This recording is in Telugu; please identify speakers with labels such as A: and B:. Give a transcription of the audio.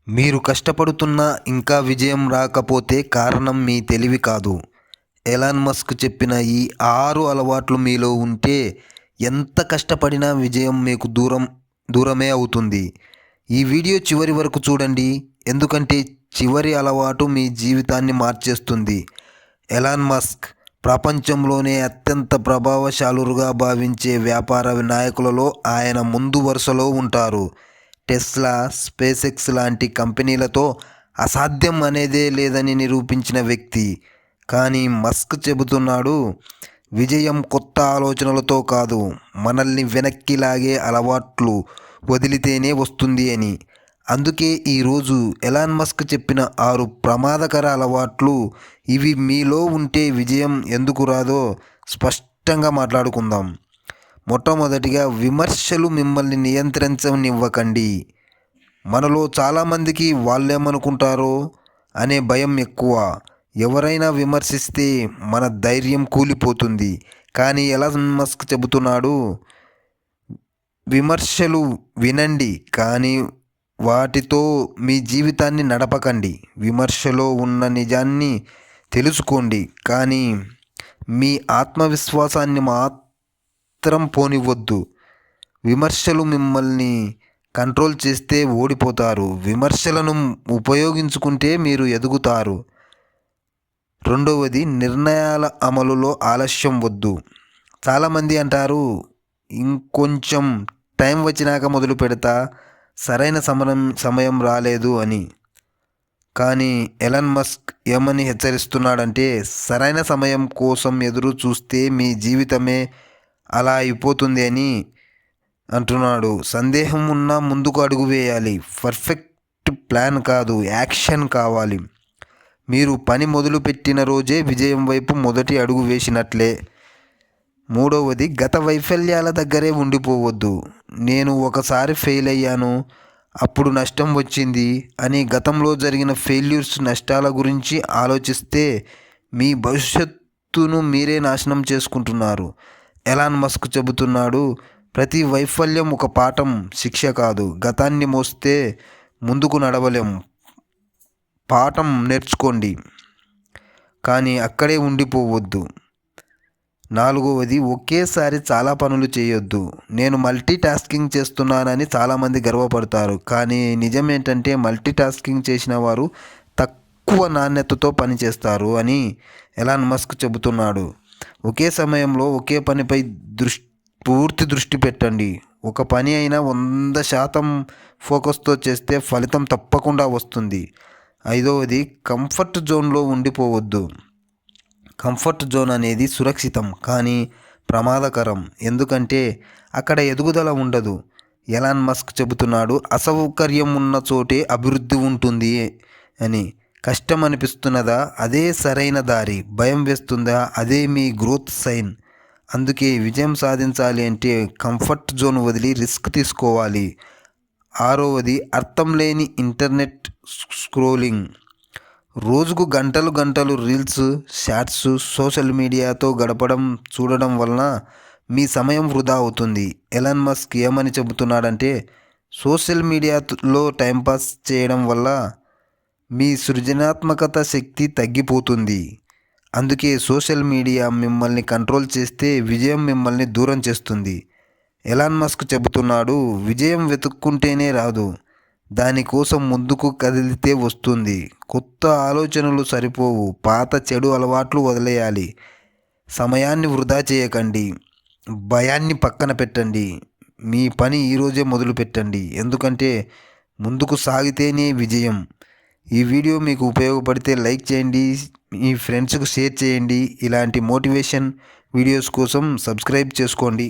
A: మీరు కష్టపడుతున్నా ఇంకా విజయం రాకపోతే కారణం మీ తెలివి కాదు. ఎలాన్ మస్క్ చెప్పిన ఈ 6 అలవాట్లు మీలో ఉంటే ఎంత కష్టపడినా విజయం మీకు దూరమే అవుతుంది. ఈ వీడియో చివరి వరకు చూడండి. ఎందుకంటే చివరి అలవాటు మీ జీవితాన్ని మార్చేస్తుంది. ఎలాన్ మస్క్ ప్రపంచంలోనే అత్యంత ప్రభావశాలురుగా భావించే వ్యాపార నాయకులలో ఆయన ముందు వరుసలో ఉంటారు. టెస్లా, స్పేస్ ఎక్స్ లాంటి కంపెనీలతో అసాధ్యం అనేదే లేదని నిరూపించిన వ్యక్తి. కానీ మస్క్ చెబుతున్నాడు, విజయం కొత్త ఆలోచనలతో కాదు, మనల్ని వెనక్కి లాగే అలవాట్లు వదిలితేనే వస్తుంది అని. అందుకే ఈరోజు ఎలాన్ మస్క్ చెప్పిన 6 ప్రమాదకర అలవాట్లు, ఇవి మీలో ఉంటే విజయం ఎందుకు రాదో స్పష్టంగా మాట్లాడుకుందాం. మొట్టమొదటిగా, విమర్శలు మిమ్మల్ని నియంత్రించనివ్వకండి. మనలో చాలామందికి వాళ్ళేమనుకుంటారో అనే భయం ఎక్కువ. ఎవరైనా విమర్శిస్తే మన ధైర్యం కూలిపోతుంది. కానీ ఎలాన్ మస్క్ చెబుతున్నాడు, విమర్శలు వినండి కానీ వాటితో మీ జీవితాన్ని నడపకండి. విమర్శలో ఉన్న నిజాన్ని తెలుసుకోండి కానీ మీ ఆత్మవిశ్వాసాన్ని మాత్రం పోనివ్వద్దు. విమర్శలు మిమ్మల్ని కంట్రోల్ చేస్తే ఓడిపోతారు. విమర్శలను ఉపయోగించుకుంటే మీరు ఎదుగుతారు. రెండవది, నిర్ణయాల అమలులో ఆలస్యం వద్దు. చాలామంది అంటారు, ఇంకొంచెం టైం వచ్చినాక మొదలు పెడతా, సరైన సమయం రాలేదు అని. కానీ ఎలాన్ మస్క్ ఏమని హెచ్చరిస్తున్నాడంటే, సరైన సమయం కోసం ఎదురు చూస్తే మీ జీవితమే అలా అయిపోతుంది అని అంటున్నాడు. సందేహం ఉన్నా ముందుకు అడుగు వేయాలి. పర్ఫెక్ట్ ప్లాన్ కాదు, యాక్షన్ కావాలి. మీరు పని మొదలుపెట్టిన రోజే విజయం వైపు మొదటి అడుగు వేసినట్లే. మూడవది, గత వైఫల్యాల దగ్గరే ఉండిపోవద్దు. నేను ఒకసారి ఫెయిల్ అయ్యాను, అప్పుడు నష్టం వచ్చింది అని గతంలో జరిగిన ఫెయిల్యూర్స్, నష్టాల గురించి ఆలోచిస్తే మీ భవిష్యత్తును మీరే నాశనం చేసుకుంటున్నారు. ఎలాన్ మస్క్ చెబుతున్నాడు, ప్రతి వైఫల్యం ఒక పాఠం, శిక్ష కాదు. గతాన్ని మోస్తే ముందుకు నడవలేం. పాఠం నేర్చుకోండి కానీ అక్కడే ఉండిపోవద్దు. నాలుగవది, ఒకేసారి చాలా పనులు చేయొద్దు. నేను మల్టీ టాస్కింగ్ చేస్తున్నానని చాలామంది గర్వపడతారు. కానీ నిజం ఏంటంటే మల్టీ టాస్కింగ్ చేసిన వారు తక్కువ నాణ్యతతో పనిచేస్తారు అని ఎలాన్ మస్క్ చెబుతున్నాడు. ఒకే సమయంలో ఒకే పనిపై పూర్తి దృష్టి పెట్టండి. ఒక పని అయినా 100% ఫోకస్తో చేస్తే ఫలితం తప్పకుండా వస్తుంది. ఐదవది, కంఫర్ట్ జోన్లో ఉండిపోవద్దు. కంఫర్ట్ జోన్ అనేది సురక్షితం కానీ ప్రమాదకరం. ఎందుకంటే అక్కడ ఎదుగుదల ఉండదు. ఎలాన్ మస్క్ చెబుతున్నాడు, అసౌకర్యం ఉన్న చోటే అభివృద్ధి ఉంటుంది అని. కష్టం అనిపిస్తున్నదా, అదే సరైన దారి. భయం వేస్తుందా, అదే మీ గ్రోత్ సైన్. అందుకే విజయం సాధించాలి అంటే కంఫర్ట్ జోన్ వదిలి రిస్క్ తీసుకోవాలి. ఆరవది, అర్థం లేని ఇంటర్నెట్ స్క్రోలింగ్. రోజుకు గంటలు గంటలు రీల్స్, షార్ట్స్, సోషల్ మీడియాతో చూడడం వలన మీ సమయం వృధా అవుతుంది. ఎలాన్ మస్క్ ఏమని చెబుతున్నాడంటే, సోషల్ మీడియాలో టైంపాస్ చేయడం వల్ల మీ సృజనాత్మకత శక్తి తగ్గిపోతుంది. అందుకే సోషల్ మీడియా మిమ్మల్ని కంట్రోల్ చేస్తే విజయం మిమ్మల్ని దూరం చేస్తుంది. ఎలాన్ మస్క్ చెబుతున్నాడు, విజయం వెతుక్కుంటేనే రాదు, దానికోసం ముందుకు కదిలితే వస్తుంది. కొత్త ఆలోచనలు సరిపోవు, పాత చెడు అలవాట్లు వదిలేయాలి. సమయాన్ని వృధా చేయకండి, భయాన్ని పక్కన పెట్టండి. మీ పని ఈరోజే మొదలు పెట్టండి. ఎందుకంటే ముందుకు సాగితేనే విజయం. ఈ వీడియో మీకు ఉపయోగపడితే లైక్ చేయండి, మీ ఫ్రెండ్స్కు షేర్ చేయండి. ఇలాంటి మోటివేషన్ వీడియోస్ కోసం సబ్స్క్రైబ్ చేసుకోండి.